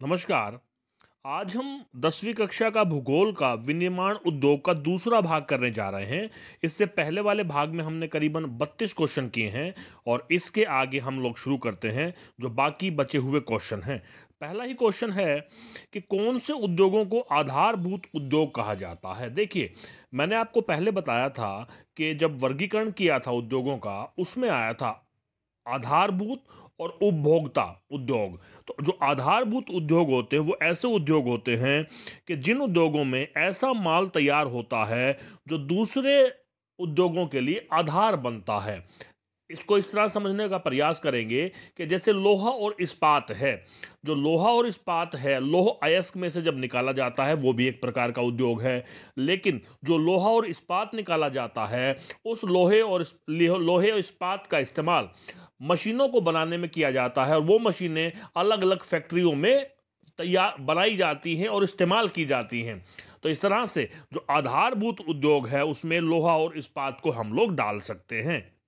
नमस्कार। आज हम 10वीं कक्षा का भूगोल का विनिर्माण उद्योग का दूसरा भाग करने जा रहे हैं। इससे पहले वाले भाग में हमने करीबन 32 क्वेश्चन किए हैं और इसके आगे हम लोग शुरू करते हैं जो बाकी बचे हुए क्वेश्चन हैं। पहला ही क्वेश्चन है कि कौन से उद्योगों को आधारभूत उद्योग कहा जाता है। देखिए, मैंने आपको पहले बताया था कि जब वर्गीकरण किया था उद्योगों का, उसमें आया था आधारभूत और उपभोक्ता उद्योग। तो जो आधारभूत उद्योग होते हैं वो ऐसे उद्योग होते हैं कि जिन उद्योगों में ऐसा माल तैयार होता है जो दूसरे उद्योगों के लिए आधार बनता है। इसको इस तरह समझने का प्रयास करेंगे कि जैसे लोहा और इस्पात है। जो लोहा और इस्पात है, लौह अयस्क में से जब निकाला जाता है वो भी एक प्रकार का उद्योग है। लेकिन जो लोहा और इस्पात निकाला जाता है, उस लोहे और इस्पात का इस्तेमाल मशीनों को बनाने में किया जाता है और वो मशीनें अलग अलग फैक्ट्रियों में तैयार बनाई जाती हैं और इस्तेमाल की जाती हैं। तो इस तरह से जो आधारभूत उद्योग है उसमें लोहा और इस्पात को हम लोग डाल सकते हैं।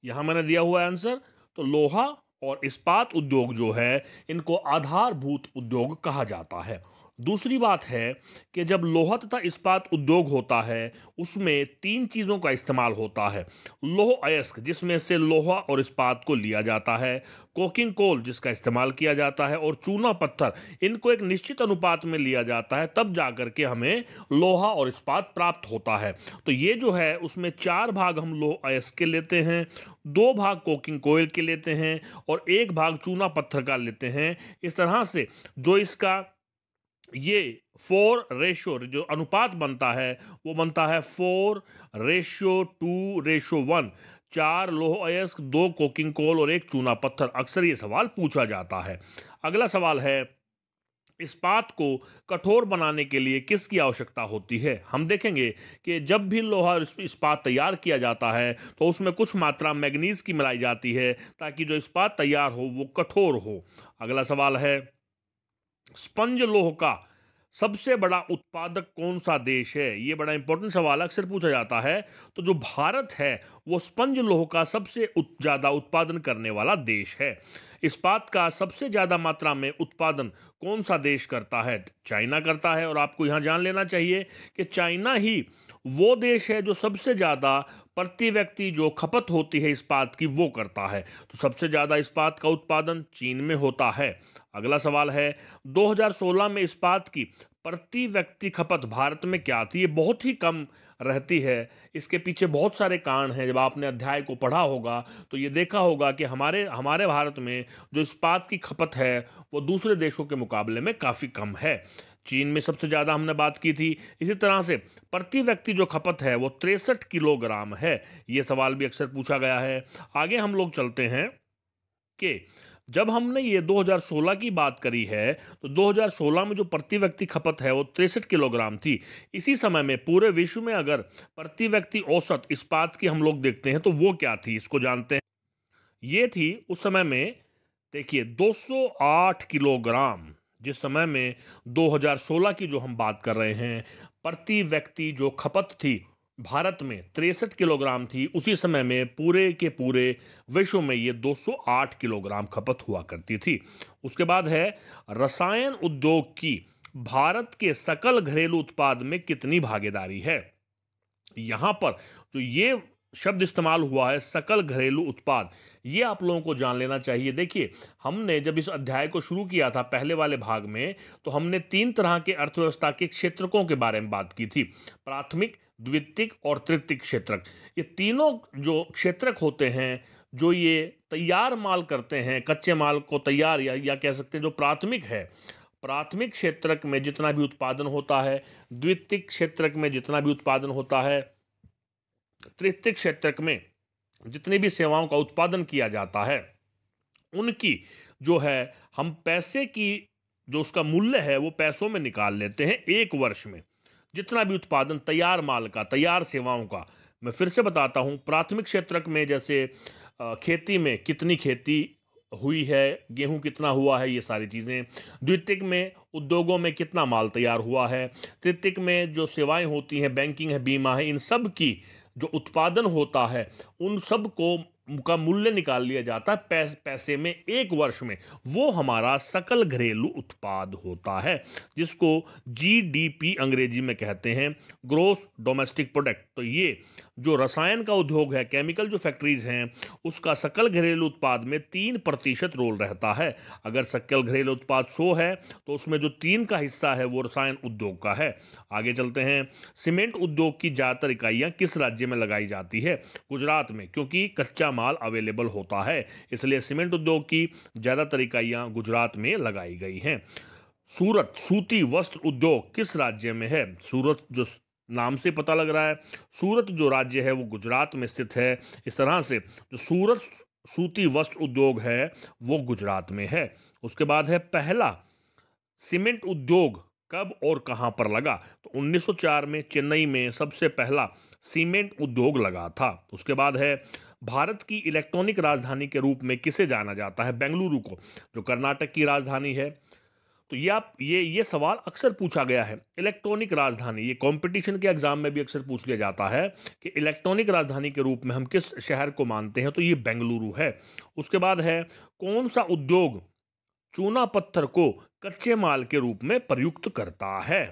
यहां मैंने दिया हुआ आंसर। तो लोहा और इस्पात उद्योग जो है, इनको आधारभूत उद्योग कहा जाता है। दूसरी बात है कि जब लोहा तथा इस्पात उद्योग होता है उसमें तीन चीज़ों का इस्तेमाल होता है। लौह अयस्क, जिसमें से लोहा और इस्पात को लिया जाता है, कोकिंग कोल जिसका इस्तेमाल किया जाता है, और चूना पत्थर। इनको एक निश्चित अनुपात में लिया जाता है, तब जाकर के हमें लोहा और इस्पात प्राप्त होता है। तो ये जो है उसमें 4 भाग हम लौह अयस्क के लेते हैं, 2 भाग कोकिंग कोयल के लेते हैं और 1 भाग चूना पत्थर का लेते हैं। इस तरह से जो इसका ये 4 रेशो जो अनुपात बनता है वो बनता है 4:2:1। 4 लौह अयस्क, 2 कोकिंग कोल और 1 चूना पत्थर। अक्सर ये सवाल पूछा जाता है। अगला सवाल है, इस्पात को कठोर बनाने के लिए किसकी आवश्यकता होती है। हम देखेंगे कि जब भी लोहा और इस्पात तैयार किया जाता है तो उसमें कुछ मात्रा मैग्नीज की मिलाई जाती है ताकि जो इस्पात तैयार हो वो कठोर हो। अगला सवाल है, स्पंज लोह का सबसे बड़ा उत्पादक कौन सा देश है। ये बड़ा इंपॉर्टेंट सवाल अक्सर पूछा जाता है। तो जो भारत है वो स्पंज लोह का सबसे ज़्यादा उत्पादन करने वाला देश है। इस्पात का सबसे ज़्यादा मात्रा में उत्पादन कौन सा देश करता है। चाइना करता है। और आपको यहाँ जान लेना चाहिए कि चाइना ही वो देश है जो सबसे ज़्यादा प्रति व्यक्ति जो खपत होती है इस्पात की वो करता है। तो सबसे ज़्यादा इस्पात का उत्पादन चीन में होता है। अगला सवाल है, 2016 में इस्पात की प्रति व्यक्ति खपत भारत में क्या थी। ये बहुत ही कम रहती है। इसके पीछे बहुत सारे कारण हैं। जब आपने अध्याय को पढ़ा होगा तो ये देखा होगा कि हमारे हमारे भारत में जो इस्पात की खपत है वो दूसरे देशों के मुकाबले में काफ़ी कम है। चीन में सबसे ज़्यादा हमने बात की थी। इसी तरह से प्रति व्यक्ति जो खपत है वो 63 किलोग्राम है। ये सवाल भी अक्सर पूछा गया है। आगे हम लोग चलते हैं कि जब हमने ये 2016 की बात करी है तो 2016 में जो प्रति व्यक्ति खपत है वो 63 किलोग्राम थी। इसी समय में पूरे विश्व में अगर प्रति व्यक्ति औसत इस्पात की हम लोग देखते हैं तो वो क्या थी, इसको जानते हैं। ये थी उस समय में, देखिए, 208 किलोग्राम। जिस समय में 2016 की जो हम बात कर रहे हैं, प्रति व्यक्ति जो खपत थी भारत में 63 किलोग्राम थी, उसी समय में पूरे के पूरे विश्व में ये 208 किलोग्राम खपत हुआ करती थी। उसके बाद है, रसायन उद्योग की भारत के सकल घरेलू उत्पाद में कितनी भागीदारी है। यहां पर जो ये शब्द इस्तेमाल हुआ है, सकल घरेलू उत्पाद, ये आप लोगों को जान लेना चाहिए। देखिए, हमने जब इस अध्याय को शुरू किया था पहले वाले भाग में तो हमने 3 तरह के अर्थव्यवस्था के क्षेत्रकों के बारे में बात की थी, प्राथमिक, द्वितीयक और तृतीयक क्षेत्रक। ये तीनों जो क्षेत्रक होते हैं जो ये तैयार माल करते हैं, कच्चे माल को तैयार या कह सकते हैं जो प्राथमिक है, प्राथमिक क्षेत्रक में जितना भी उत्पादन होता है, द्वितीयक क्षेत्रक में जितना भी उत्पादन होता है, तृतीयक क्षेत्रक में जितनी भी सेवाओं का उत्पादन किया जाता है, उनकी जो है हम पैसे की जो उसका मूल्य है वो पैसों में निकाल लेते हैं एक वर्ष में। जितना भी उत्पादन तैयार माल का, तैयार सेवाओं का, मैं फिर से बताता हूँ। प्राथमिक क्षेत्रक में जैसे खेती में कितनी खेती हुई है, गेहूं कितना हुआ है, ये सारी चीज़ें। द्वितीयक में उद्योगों में कितना माल तैयार हुआ है। तृतीयक में जो सेवाएं होती हैं, बैंकिंग है, बीमा है, इन सब की जो उत्पादन होता है उन सब को का मूल्य निकाल लिया जाता है पैसे में एक वर्ष में, वो हमारा सकल घरेलू उत्पाद होता है, जिसको जीडीपी अंग्रेजी में कहते हैं, ग्रोस डोमेस्टिक प्रोडक्ट। तो ये जो रसायन का उद्योग है, केमिकल जो फैक्ट्रीज हैं, उसका सकल घरेलू उत्पाद में 3% रोल रहता है। अगर सकल घरेलू उत्पाद 100 है तो उसमें जो 3 का हिस्सा है वो रसायन उद्योग का है। आगे चलते हैं। सीमेंट उद्योग की ज़्यादातर इकाइयाँ किस राज्य में लगाई जाती है? गुजरात में, क्योंकि कच्चा माल अवेलेबल होता है, इसलिए सीमेंट उद्योग की ज़्यादातर इकाइयाँ गुजरात में लगाई गई हैं। सूरत सूती वस्त्र उद्योग किस राज्य में है? सूरत जो नाम से पता लग रहा है, सूरत जो राज्य है वो गुजरात में स्थित है। इस तरह से जो सूरत सूती वस्त्र उद्योग है वो गुजरात में है। उसके बाद है पहला सीमेंट उद्योग कब और कहां पर लगा? तो 1904 में चेन्नई में सबसे पहला सीमेंट उद्योग लगा था। उसके बाद है भारत की इलेक्ट्रॉनिक राजधानी के रूप में किसे जाना जाता है? बेंगलुरु को, जो कर्नाटक की राजधानी है। तो ये सवाल अक्सर पूछा गया है। इलेक्ट्रॉनिक राजधानी, ये कंपटीशन के एग्जाम में भी अक्सर पूछ लिया जाता है कि इलेक्ट्रॉनिक राजधानी के रूप में हम किस शहर को मानते हैं, तो ये बेंगलुरु है। उसके बाद है कौन सा उद्योग चूना पत्थर को कच्चे माल के रूप में प्रयुक्त करता है?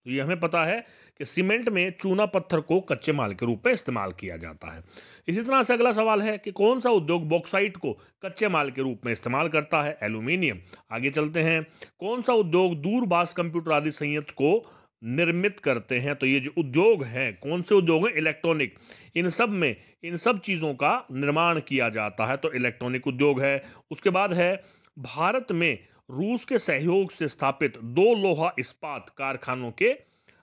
तो ये हमें पता है कि सीमेंट में चूना पत्थर को कच्चे माल के रूप में इस्तेमाल किया जाता है। इसी तरह से अगला सवाल है कि कौन सा उद्योग बॉक्साइट को कच्चे माल के रूप में इस्तेमाल करता है? एल्यूमिनियम। आगे चलते हैं। कौन सा उद्योग दूरभाष कंप्यूटर आदि संयंत्र को निर्मित करते हैं? तो ये जो उद्योग हैं, कौन से उद्योग हैं? इलेक्ट्रॉनिक। इन सब चीज़ों का निर्माण किया जाता है, तो इलेक्ट्रॉनिक उद्योग है। उसके बाद है भारत में रूस के सहयोग से स्थापित 2 लोहा इस्पात कारखानों के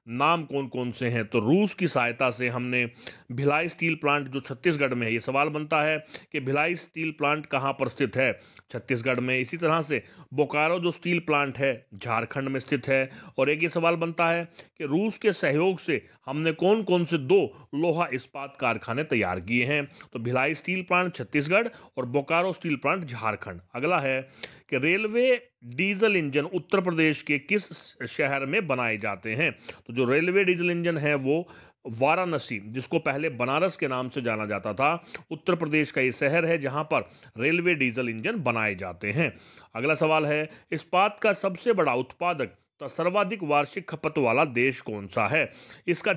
नाम कौन कौन से हैं? तो रूस की सहायता से हमने भिलाई स्टील प्लांट जो छत्तीसगढ़ में है, ये सवाल बनता है कि भिलाई स्टील प्लांट कहाँ पर स्थित है? छत्तीसगढ़ में। इसी तरह से बोकारो जो स्टील प्लांट है झारखंड में स्थित है। और एक ये सवाल बनता है कि रूस के सहयोग से हमने कौन कौन से 2 लोहा इस्पात कारखाने तैयार किए हैं? तो भिलाई स्टील प्लांट छत्तीसगढ़ और बोकारो स्टील प्लांट झारखंड। अगला है कि railway diesel engine Uttar Pradesh के किस शहर में बनाए जाते हैं? तो जो रेलवे डीजल इंजन है वो वाराणसी, जिसको पहले बनारस के नाम से जाना जाता था, उत्तर प्रदेश का ये शहर है जहां पर रेलवे डीजल इंजन बनाए जाते हैं। अगला सवाल है इस्पात का सबसे बड़ा उत्पादक तथा सर्वाधिक वार्षिक खपत वाला देश कौन सा है? इसका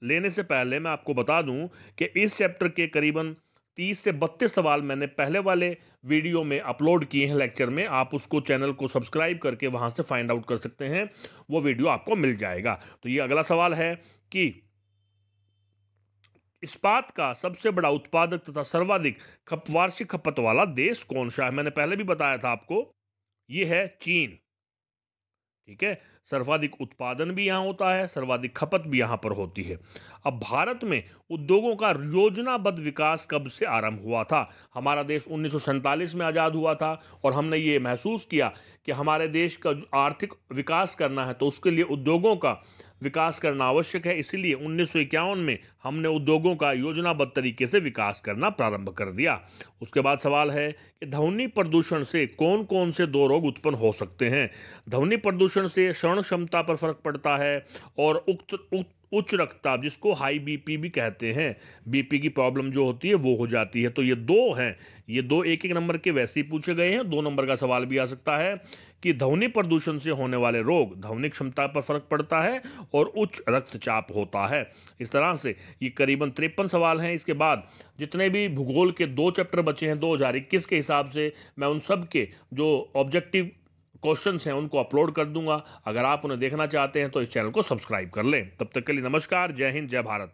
लेने से पहले मैं आपको बता दूं कि इस चैप्टर के करीबन 30 से 32 सवाल मैंने पहले वाले वीडियो में अपलोड किए हैं लेक्चर में। आप उसको चैनल को सब्सक्राइब करके वहां से फाइंड आउट कर सकते हैं, वो वीडियो आपको मिल जाएगा। तो ये अगला सवाल है कि इस्पात का सबसे बड़ा उत्पादक तथा सर्वाधिक वार्षिक खपत वाला देश कौन सा है? मैंने पहले भी बताया था आपको, ये है चीन। ठीक है, सर्वाधिक उत्पादन भी यहाँ होता है, सर्वाधिक खपत भी यहाँ पर होती है। अब भारत में उद्योगों का योजनाबद्ध विकास कब से आरंभ हुआ था? हमारा देश 1947 में आज़ाद हुआ था और हमने ये महसूस किया कि हमारे देश का आर्थिक विकास करना है तो उसके लिए उद्योगों का विकास करना आवश्यक है। इसीलिए 1951 में हमने उद्योगों का योजनाबद्ध तरीके से विकास करना प्रारंभ कर दिया। उसके बाद सवाल है कि ध्वनि प्रदूषण से कौन कौन से 2 रोग उत्पन्न हो सकते हैं? ध्वनि प्रदूषण से श्रवण क्षमता पर फर्क पड़ता है और उच्च रक्तचाप, जिसको हाई बीपी भी कहते हैं, बीपी की प्रॉब्लम जो होती है वो हो जाती है। तो ये 2 हैं, ये 2 एक नंबर के वैसे ही पूछे गए हैं। 2 नंबर का सवाल भी आ सकता है कि ध्वनि प्रदूषण से होने वाले रोग, ध्वनि क्षमता पर फर्क पड़ता है और उच्च रक्तचाप होता है। इस तरह से ये करीबन 53 सवाल हैं। इसके बाद जितने भी भूगोल के 2 चैप्टर बचे हैं 2021 के हिसाब से, मैं उन सब के जो ऑब्जेक्टिव क्वेश्चंस हैं उनको अपलोड कर दूंगा। अगर आप उन्हें देखना चाहते हैं तो इस चैनल को सब्सक्राइब कर लें। तब तक के लिए नमस्कार, जय हिंद, जय भारत।